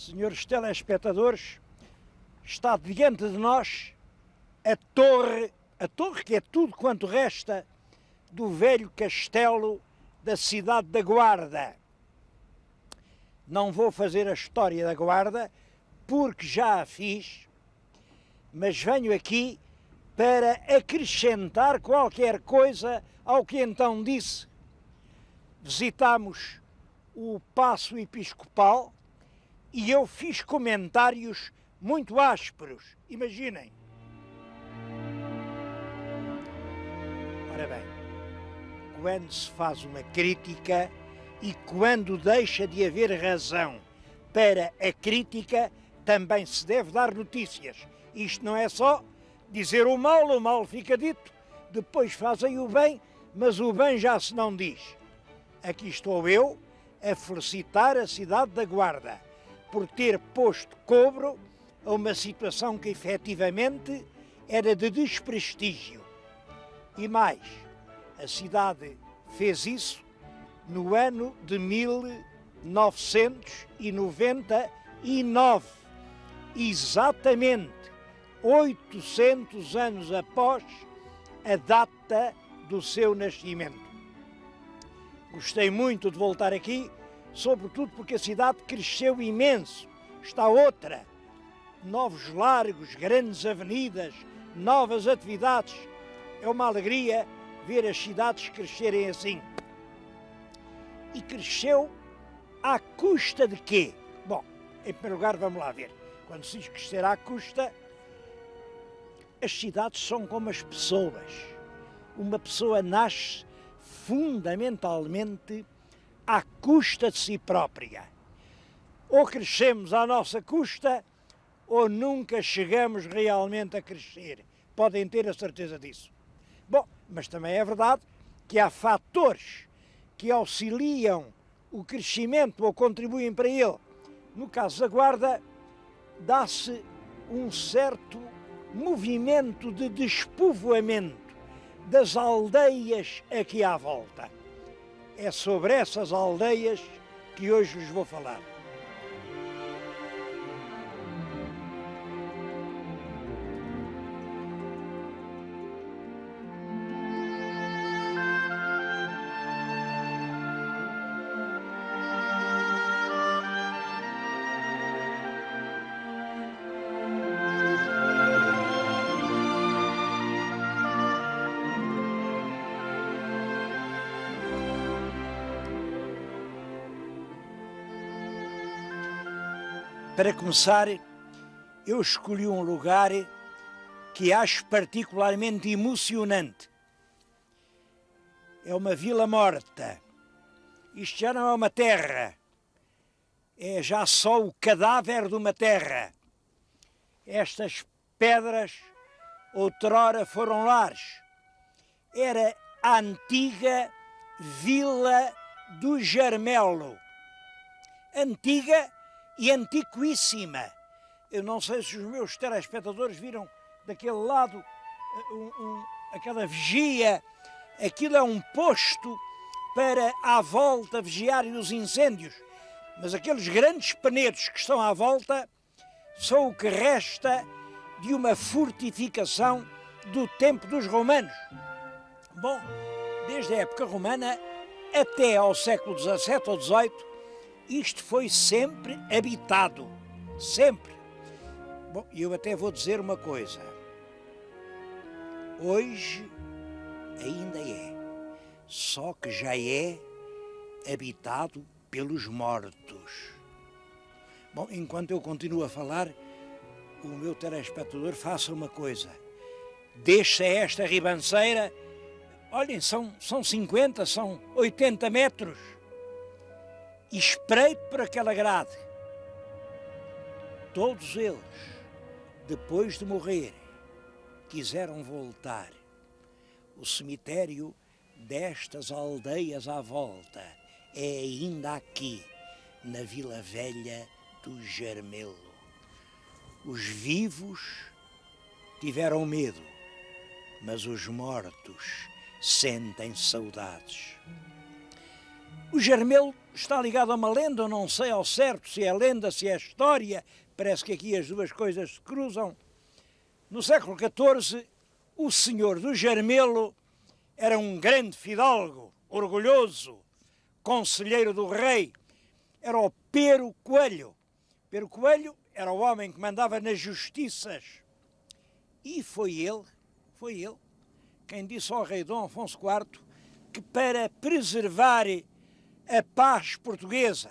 Senhores telespectadores, está diante de nós a torre que é tudo quanto resta do velho castelo da cidade da Guarda. Não vou fazer a história da Guarda, porque já a fiz, mas venho aqui para acrescentar qualquer coisa ao que então disse. Visitámos o Paço Episcopal e eu fiz comentários muito ásperos. Imaginem. Ora bem, quando se faz uma crítica e quando deixa de haver razão para a crítica, também se deve dar notícias. Isto não é só dizer o mal fica dito, depois fazem o bem, mas o bem já se não diz. Aqui estou eu a felicitar a cidade da Guarda por ter posto cobro a uma situação que efetivamente era de desprestígio. E mais, a cidade fez isso no ano de 1999, exatamente 800 anos após a data do seu nascimento. Gostei muito de voltar aqui, sobretudo porque a cidade cresceu imenso. Está outra. Novos largos, grandes avenidas, novas atividades. É uma alegria ver as cidades crescerem assim. E cresceu à custa de quê? Bom, em primeiro lugar, vamos lá ver. Quando se diz crescer à custa, as cidades são como as pessoas. Uma pessoa nasce fundamentalmente à custa de si própria. Ou crescemos à nossa custa, ou nunca chegamos realmente a crescer. Podem ter a certeza disso. Bom, mas também é verdade que há fatores que auxiliam o crescimento ou contribuem para ele. No caso da Guarda, dá-se um certo movimento de despovoamento das aldeias aqui à volta. É sobre essas aldeias que hoje vos vou falar. Para começar, eu escolhi um lugar que acho particularmente emocionante. É uma vila morta. Isto já não é uma terra. É já só o cadáver de uma terra. Estas pedras outrora foram lares. Era a antiga Vila do Jarmelo. Antiga e antiquíssima. Eu não sei se os meus telespectadores viram daquele lado aquela vigia. Aquilo é um posto para à volta vigiarem os incêndios. Mas aqueles grandes penedos que estão à volta são o que resta de uma fortificação do tempo dos romanos. Bom, desde a época romana até ao século XVII ou XVIII, isto foi sempre habitado, sempre. Bom, e eu até vou dizer uma coisa. Hoje ainda é, só que já é habitado pelos mortos. Bom, enquanto eu continuo a falar, o meu telespectador faça uma coisa. Deixa esta ribanceira, olhem, são 50, são 80 metros. E espreite por aquela grade. Todos eles, depois de morrer, quiseram voltar. O cemitério destas aldeias à volta é ainda aqui, na Vila Velha do Jarmelo. Os vivos tiveram medo, mas os mortos sentem saudades. O Germelo está ligado a uma lenda, eu não sei ao certo se é lenda, se é história, parece que aqui as duas coisas se cruzam. No século XIV, o senhor do Germelo era um grande fidalgo, orgulhoso, conselheiro do rei, era o Pero Coelho. Pero Coelho era o homem que mandava nas justiças. E foi ele quem disse ao rei Dom Afonso IV que para preservar a paz portuguesa,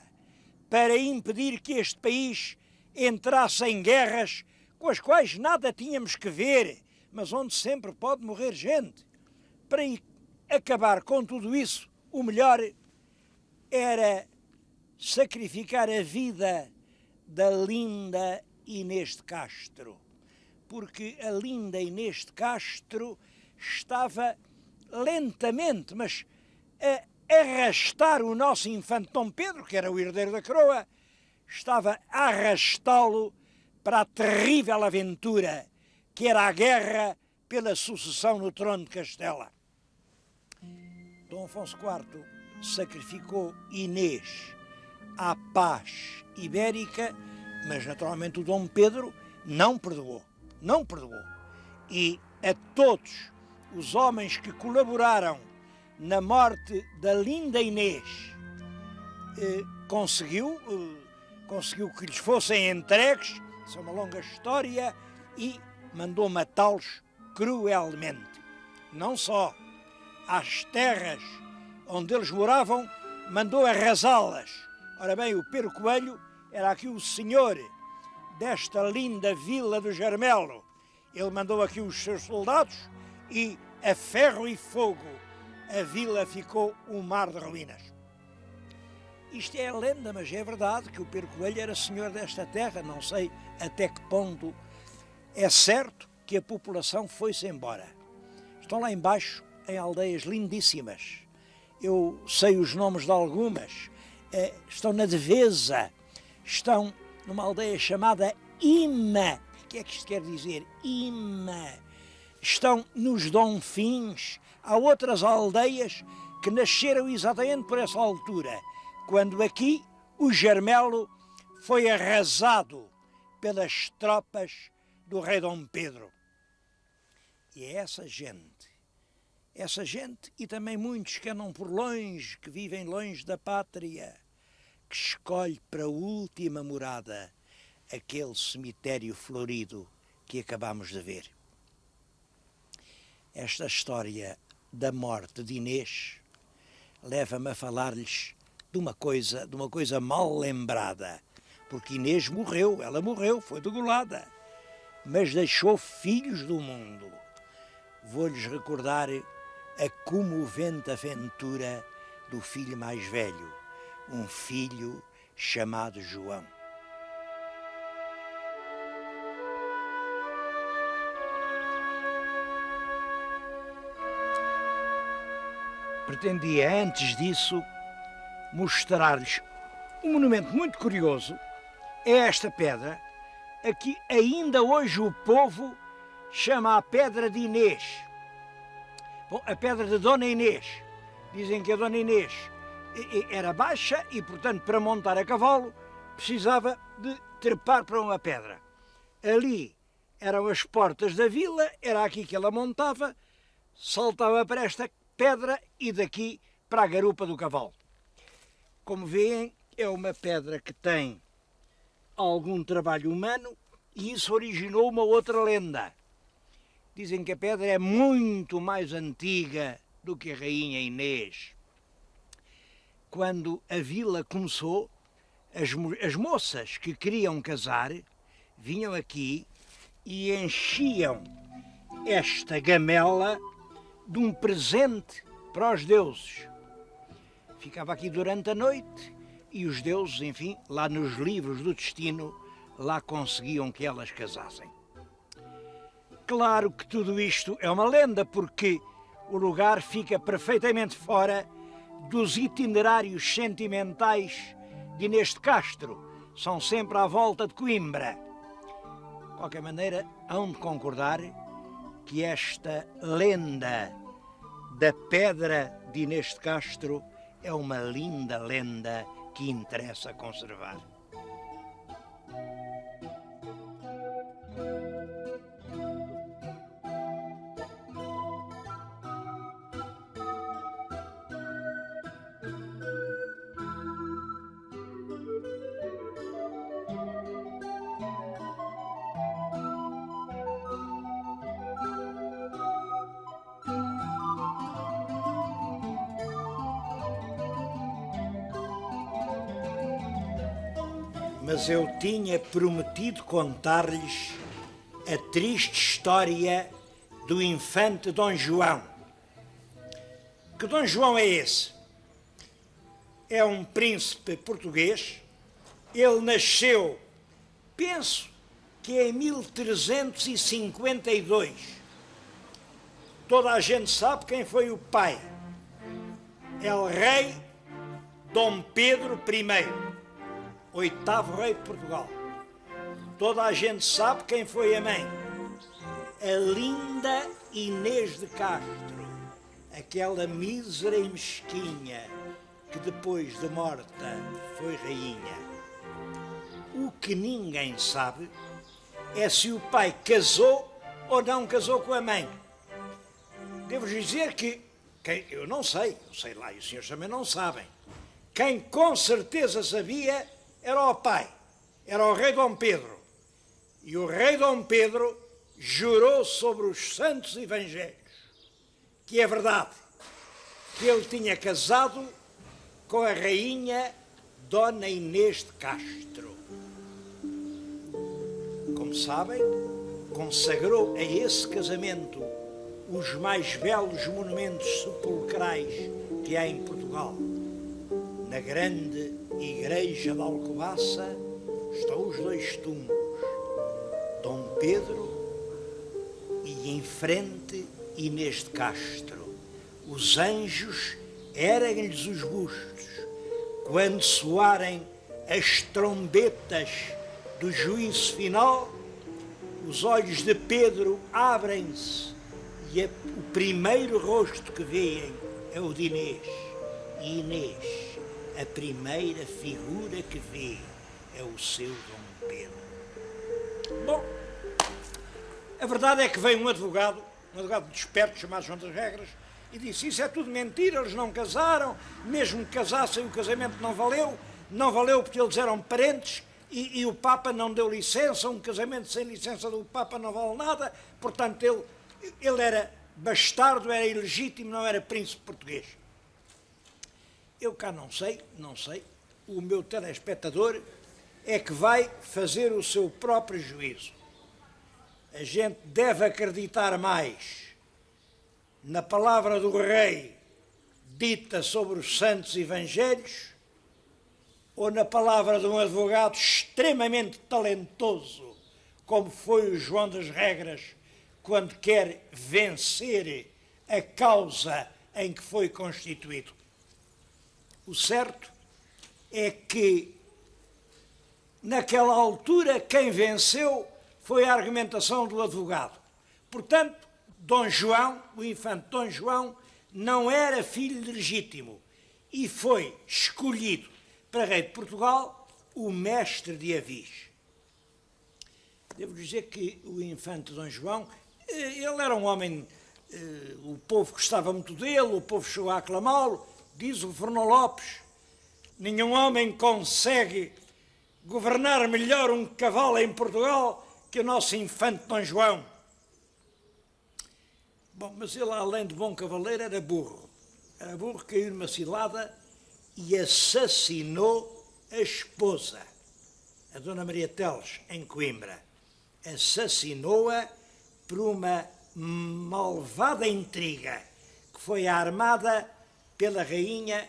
para impedir que este país entrasse em guerras com as quais nada tínhamos que ver, mas onde sempre pode morrer gente, para acabar com tudo isso, o melhor era sacrificar a vida da linda Inês de Castro, porque a linda Inês de Castro estava lentamente, mas a arrastar o nosso infante Dom Pedro, que era o herdeiro da coroa, estava a arrastá-lo para a terrível aventura que era a guerra pela sucessão no trono de Castela. Dom Afonso IV sacrificou Inês à paz ibérica, mas naturalmente o Dom Pedro não perdoou. E a todos os homens que colaboraram na morte da linda Inês, conseguiu que lhes fossem entregues, isso é uma longa história, e mandou matá-los cruelmente. Não só às terras onde eles moravam, mandou arrasá-las. Ora bem, o Pero Coelho era aqui o senhor desta linda vila do Germelo. Ele mandou aqui os seus soldados e, a ferro e fogo, a vila ficou um mar de ruínas. Isto é lenda, mas é verdade que o Pero Coelho era senhor desta terra. Não sei até que ponto é certo que a população foi-se embora. Estão lá embaixo em aldeias lindíssimas. Eu sei os nomes de algumas. Estão na Devesa, estão numa aldeia chamada Ima. O que é que isto quer dizer? Ima. Estão nos Donfins. Há outras aldeias que nasceram exatamente por essa altura, quando aqui o Germelo foi arrasado pelas tropas do rei Dom Pedro. E é essa gente e também muitos que andam por longe, que vivem longe da pátria, que escolhe para a última morada aquele cemitério florido que acabamos de ver. Esta história da morte de Inês leva-me a falar-lhes de uma coisa mal lembrada, porque Inês morreu, ela morreu, foi degolada, mas deixou filhos do mundo. Vou-lhes recordar a comovente aventura do filho mais velho, um filho chamado João. Pretendia, antes disso, mostrar-lhes um monumento muito curioso. É esta pedra, a que ainda hoje o povo chama a Pedra de Inês. Bom, a Pedra de Dona Inês. Dizem que a Dona Inês era baixa e, portanto, para montar a cavalo, precisava de trepar para uma pedra. Ali eram as portas da vila, era aqui que ela montava, saltava para esta pedra e daqui para a garupa do cavalo. Como veem, é uma pedra que tem algum trabalho humano e isso originou uma outra lenda. Dizem que a pedra é muito mais antiga do que a Rainha Inês. Quando a vila começou, as moças que queriam casar vinham aqui e enchiam esta gamela de um presente para os deuses. Ficava aqui durante a noite e os deuses, enfim, lá nos livros do destino, lá conseguiam que elas casassem. Claro que tudo isto é uma lenda, porque o lugar fica perfeitamente fora dos itinerários sentimentais de Inês de Castro. São sempre à volta de Coimbra. De qualquer maneira, hão de concordar que esta lenda da Pedra de Inês de Castro é uma linda lenda que interessa conservar. Mas eu tinha prometido contar-lhes a triste história do infante Dom João. Que Dom João é esse? É um príncipe português. Ele nasceu, penso que em 1352. Toda a gente sabe quem foi o pai. É o rei Dom Pedro I. 8º rei de Portugal. Toda a gente sabe quem foi a mãe. A linda Inês de Castro, aquela mísera e mesquinha que depois de morta foi rainha. O que ninguém sabe é se o pai casou ou não casou com a mãe. Devo dizer que eu não sei, eu sei lá e os senhores também não sabem. Quem com certeza sabia era o pai, era o rei Dom Pedro. E o rei Dom Pedro jurou sobre os santos evangelhos que é verdade, que ele tinha casado com a rainha Dona Inês de Castro. Como sabem, consagrou a esse casamento os mais belos monumentos sepulcrais que há em Portugal. Na grande igreja de Alcobaça estão os 2 túmulos, Dom Pedro e em frente Inês de Castro. Os anjos erguem-lhes os bustos. Quando soarem as trombetas do juízo final, os olhos de Pedro abrem-se e o primeiro rosto que veem é o de Inês. E Inês, a primeira figura que vê é o seu Dom Pedro. Bom, a verdade é que veio um advogado desperto, chamado João das Regras, e disse: isso é tudo mentira, eles não casaram, mesmo que casassem o casamento não valeu porque eles eram parentes e o Papa não deu licença, um casamento sem licença do Papa não vale nada, portanto ele era bastardo, era ilegítimo, não era príncipe português. Eu cá não sei, o meu telespectador é que vai fazer o seu próprio juízo. A gente deve acreditar mais na palavra do rei dita sobre os santos evangelhos ou na palavra de um advogado extremamente talentoso, como foi o João das Regras, quando quer vencer a causa em que foi constituído. O certo é que, naquela altura, quem venceu foi a argumentação do advogado. Portanto, Dom João, o infante Dom João, não era filho legítimo e foi escolhido para rei de Portugal o mestre de Avis. Devo dizer que o infante Dom João, ele era um homem, o povo gostava muito dele, o povo chegou a aclamá-lo. Diz o Fernão Lopes: nenhum homem consegue governar melhor um cavalo em Portugal que o nosso infante Dom João. Bom, mas ele, além de bom cavaleiro, era burro. Era burro, caiu numa cilada e assassinou a esposa, a Dona Maria Teles, em Coimbra. Assassinou-a por uma malvada intriga que foi armada pela rainha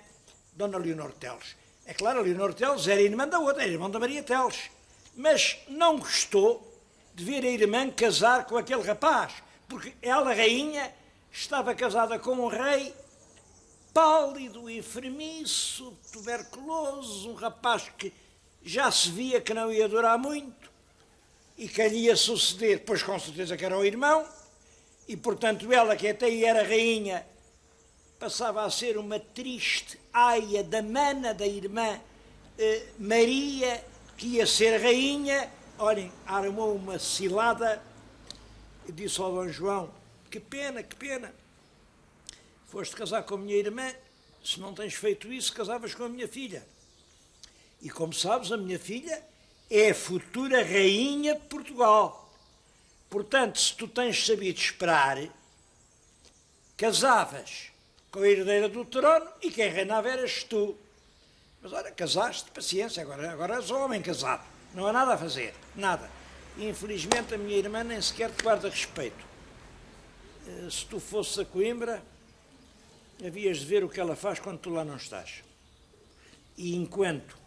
Dona Leonor Teles. É claro, a Leonor Teles era irmã da outra, era irmã da Maria Teles, mas não gostou de ver a irmã casar com aquele rapaz, porque ela, rainha, estava casada com um rei pálido, enfermiço, tuberculoso, um rapaz que já se via que não ia durar muito e que lhe ia suceder, pois com certeza que era o irmão, e portanto ela, que até aí era rainha, passava a ser uma triste aia da mana da irmã Maria, que ia ser rainha. Olhem, armou uma cilada e disse ao Dom João: que pena, foste casar com a minha irmã, se não tens feito isso, casavas com a minha filha. E como sabes, a minha filha é a futura rainha de Portugal. Portanto, se tu tens sabido esperar, casavas com a herdeira do trono e quem reinava eras tu. Mas olha, casaste, paciência, agora és homem casado. Não há nada a fazer, nada. E, infelizmente, a minha irmã nem sequer te guarda respeito. Se tu fosses a Coimbra, havias de ver o que ela faz quando tu lá não estás. E enquanto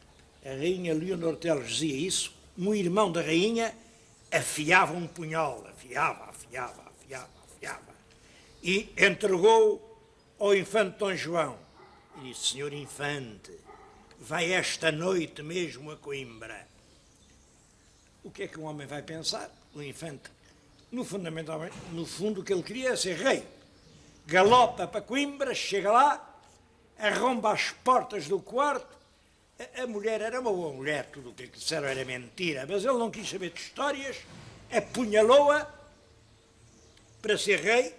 a rainha Leonor Teles dizia isso, um irmão da rainha afiava um punhal, afiava. E entregou ao infante Dom João. E disse: senhor infante, vai esta noite mesmo a Coimbra. O que é que um homem vai pensar? O infante, no fundo, o que ele queria é ser rei. Galopa para Coimbra, chega lá, arromba as portas do quarto. A mulher era uma boa mulher, tudo o que lhe disseram era mentira, mas ele não quis saber de histórias, apunhalou-a para ser rei.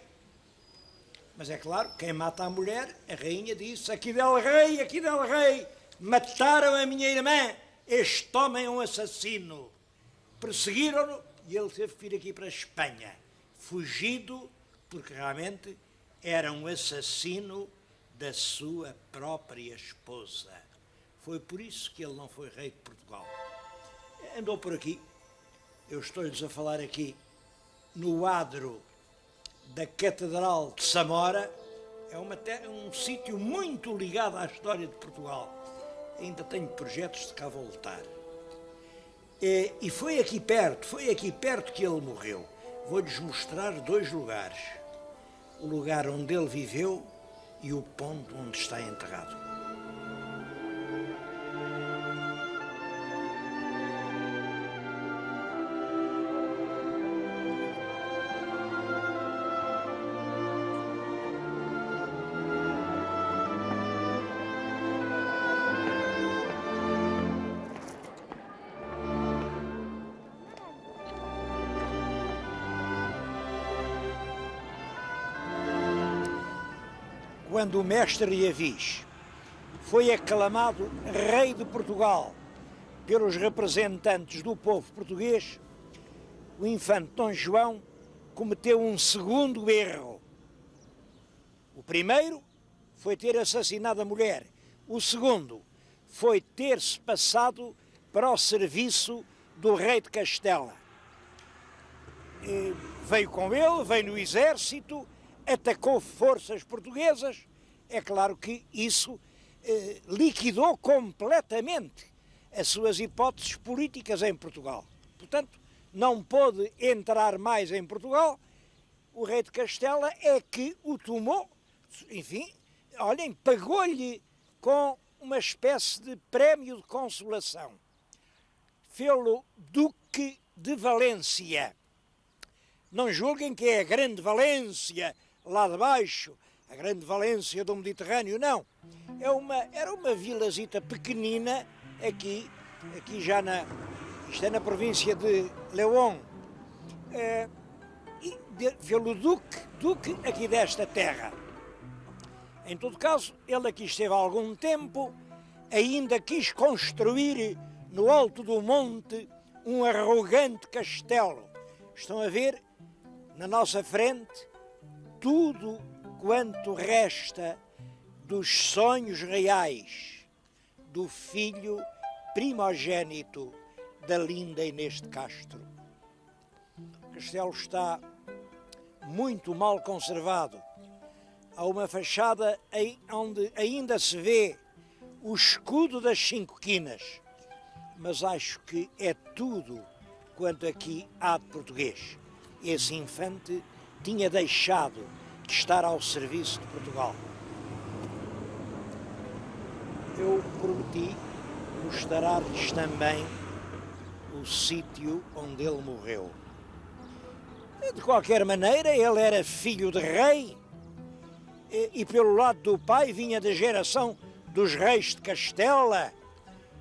Mas é claro, quem mata a mulher, a rainha disse: aqui del rei, mataram a minha irmã, este homem é um assassino. Perseguiram-no e ele teve que vir aqui para a Espanha, fugido, porque realmente era um assassino da sua própria esposa. Foi por isso que ele não foi rei de Portugal. Andou por aqui, eu estou-lhes a falar aqui, no adro da Catedral de Samora. É um sítio muito ligado à história de Portugal. Ainda tenho projetos de cá voltar. E foi aqui perto que ele morreu. Vou-lhes mostrar 2 lugares. O lugar onde ele viveu e o ponto onde está enterrado. Quando o mestre Avis foi aclamado rei de Portugal pelos representantes do povo português, o infante Dom João cometeu um segundo erro. O primeiro foi ter assassinado a mulher. O segundo foi ter-se passado para o serviço do rei de Castela. Veio com ele, veio no exército, atacou forças portuguesas. É claro que isso liquidou completamente as suas hipóteses políticas em Portugal. Portanto, não pôde entrar mais em Portugal. O rei de Castela é que o tomou, enfim, olhem, pagou-lhe com uma espécie de prémio de consolação. Fê-lo Duque de Valência. Não julguem que é a grande Valência lá de baixo, a grande Valência do Mediterrâneo, não. Era uma vilazita pequenina aqui já isto é na província de León. Fê-lo Duque aqui desta terra. Em todo caso, ele aqui esteve há algum tempo, ainda quis construir no alto do monte um arrogante castelo. Estão a ver, na nossa frente, tudo quanto resta dos sonhos reais do filho primogênito da linda Inês de Castro. O castelo está muito mal conservado. Há uma fachada onde ainda se vê o escudo das 5 quinas, mas acho que é tudo quanto aqui há de português. Esse infante tinha deixado de estar ao serviço de Portugal. Eu prometi mostrar-lhes também o sítio onde ele morreu. De qualquer maneira, ele era filho de rei e pelo lado do pai vinha da geração dos reis de Castela,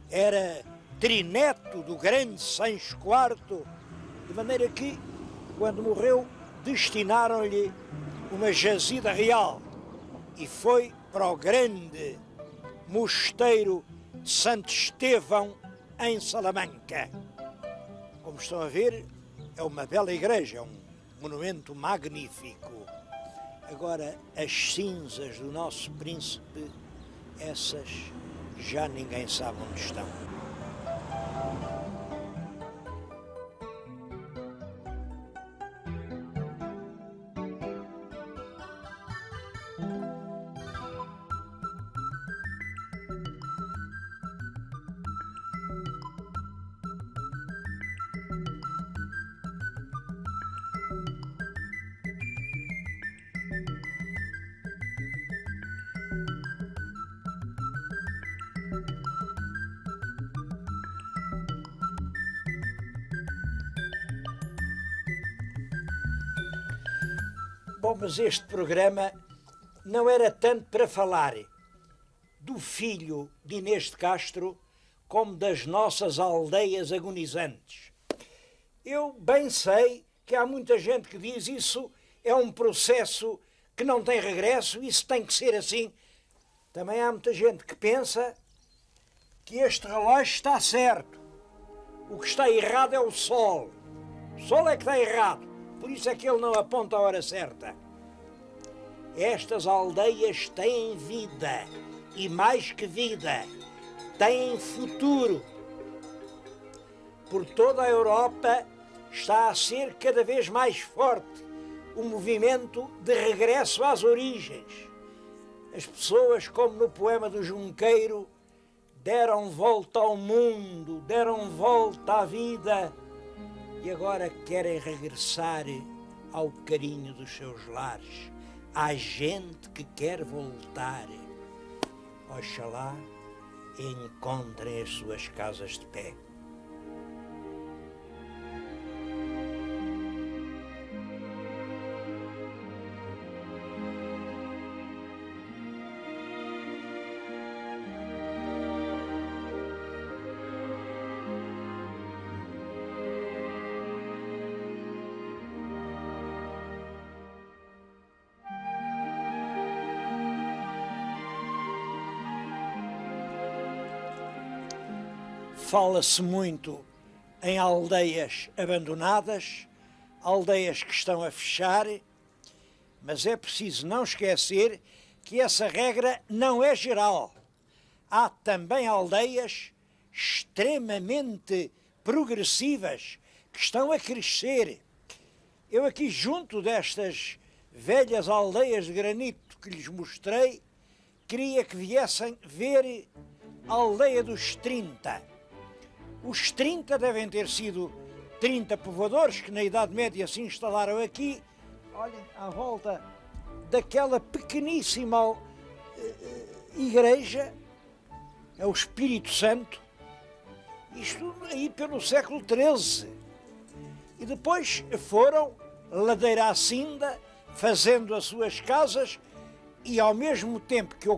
era trineto do grande Sancho IV, de maneira que, quando morreu, destinaram-lhe uma jazida real e foi para o grande mosteiro de Santo Estevão, em Salamanca. Como estão a ver, é uma bela igreja, é um monumento magnífico. Agora, as cinzas do nosso príncipe, essas já ninguém sabe onde estão. Bom, mas este programa não era tanto para falar do filho de Inês de Castro como das nossas aldeias agonizantes. Eu bem sei que há muita gente que diz isso é um processo que não tem regresso, isso tem que ser assim. Também há muita gente que pensa que este relógio está certo. O que está errado é o sol. O sol é que está errado. Por isso é que ele não aponta a hora certa. Estas aldeias têm vida, e mais que vida, têm futuro. Por toda a Europa está a ser cada vez mais forte o movimento de regresso às origens. As pessoas, como no poema do Junqueiro, deram volta ao mundo, deram volta à vida, e agora querem regressar ao carinho dos seus lares. Há gente que quer voltar. Oxalá encontrem as suas casas de pé. Fala-se muito em aldeias abandonadas, aldeias que estão a fechar, mas é preciso não esquecer que essa regra não é geral. Há também aldeias extremamente progressivas que estão a crescer. Eu aqui, junto destas velhas aldeias de granito que lhes mostrei, queria que viessem ver a aldeia dos 30. Os 30 devem ter sido 30 povoadores que na Idade Média se instalaram aqui, olhem, à volta daquela pequeníssima igreja, é o Espírito Santo, isto aí pelo século XIII. E depois foram ladeira acinda, fazendo as suas casas, e ao mesmo tempo que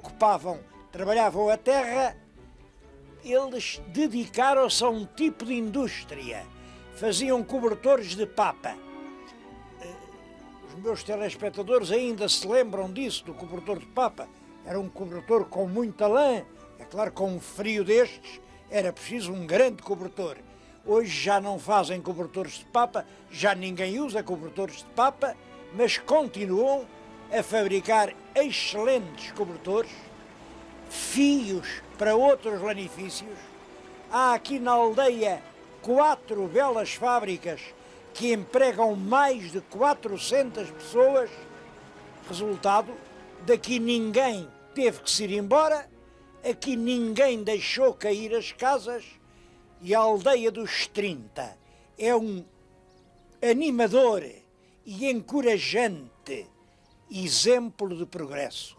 trabalhavam a terra, eles dedicaram-se a um tipo de indústria. Faziam cobertores de papa. Os meus telespectadores ainda se lembram disso, do cobertor de papa. Era um cobertor com muita lã. É claro, com um frio destes, era preciso um grande cobertor. Hoje já não fazem cobertores de papa, já ninguém usa cobertores de papa, mas continuam a fabricar excelentes cobertores, fios para outros lanifícios. Há aqui na aldeia 4 belas fábricas que empregam mais de 400 pessoas. Resultado, daqui ninguém teve que se ir embora, aqui ninguém deixou cair as casas, e a aldeia dos 30 é um animador e encorajante exemplo de progresso.